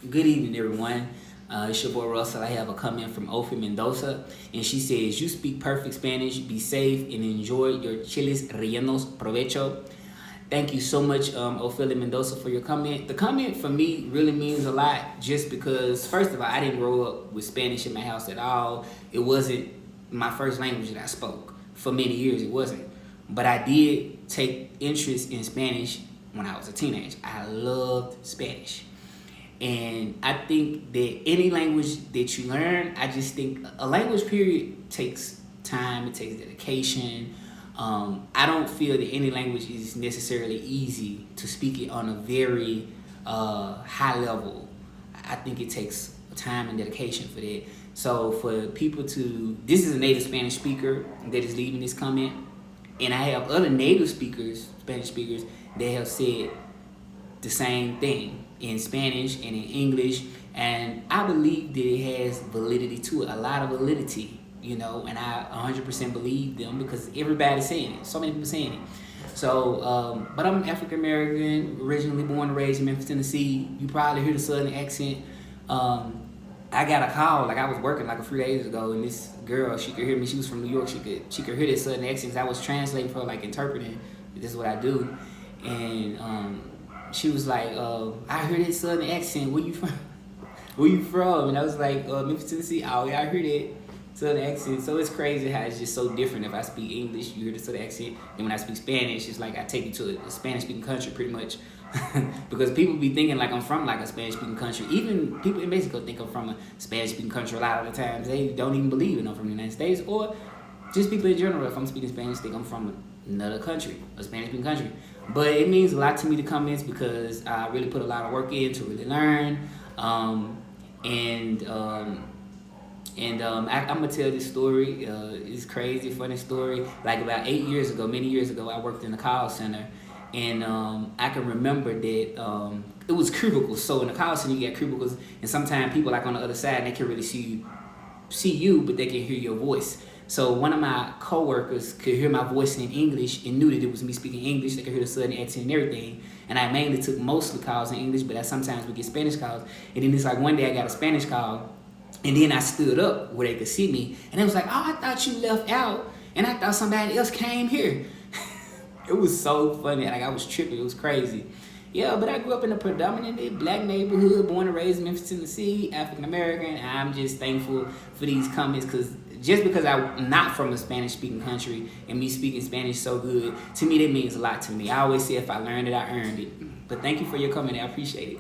Good evening, everyone. It's your boy Russell. I have a comment from Ophie Mendoza, and she says, "You speak perfect Spanish. Be safe and enjoy your chiles rellenos. Provecho." Thank you so much, Ophelia Mendoza, for your comment. The comment for me really means a lot, just because, first of all, I didn't grow up with Spanish in my house at all. It wasn't my first language that I spoke. For many years, it wasn't. But I did take interest in Spanish when I was a teenager. I loved Spanish. And I think that any language that you learn, I just think a language period takes time, it takes dedication. I don't feel that any language is necessarily easy to speak it on a very high level. I think it takes time and dedication for that. So for people to, this is a native Spanish speaker that is leaving this comment, and I have other native speakers, Spanish speakers, that have said the same thing in Spanish and in English, and I believe that it has validity to it, a lot of validity, and I 100% believe them because everybody's saying it, so many people saying it. So, but I'm African American, originally born and raised in Memphis, Tennessee. You probably hear the southern accent. I got a call, like I was working like a few days ago, and this girl, she could hear me. She was from New York. She could hear the southern accents. I was translating for her, like interpreting. This is what I do, and she was like, "I heard that southern accent. Where you from? Where you from?" And I was like, "Memphis, Tennessee." "Oh yeah, I heard that southern accent." So it's crazy how it's just so different. If I speak English, you hear the southern accent, and when I speak Spanish, it's like I take you to a Spanish-speaking country, pretty much. Because people be thinking like I'm from like a Spanish-speaking country. Even people in Mexico think I'm from a Spanish-speaking country. A lot of the times they don't even believe it. I'm from the United States, or just people in general. If I'm speaking Spanish, think I'm from another country, a Spanish-speaking country. But it means a lot to me, the comments, because I really put a lot of work in to really learn. I'm gonna tell this story. It's crazy, funny story. Like about 8 years ago, many years ago, I worked in the call center, and I can remember that it was cubicles. So in the call center, you get cubicles, and sometimes people like on the other side, they can really see you, but they can hear your voice. So one of my coworkers could hear my voice in English and knew that it was me speaking English. They could hear the southern accent and everything. And I mainly took mostly calls in English, but sometimes we get Spanish calls. And then it's like one day I got a Spanish call, and then I stood up where they could see me, and it was like, "Oh, I thought you left out, and I thought somebody else came here." It was so funny. Like I was tripping. It was crazy. Yeah, but I grew up in a predominantly black neighborhood, born and raised in Memphis, Tennessee, African American. I'm just thankful for these comments, because just because I'm not from a Spanish-speaking country and me speaking Spanish so good, to me that means a lot to me. I always say if I learned it, I earned it. But thank you for your comment. I appreciate it.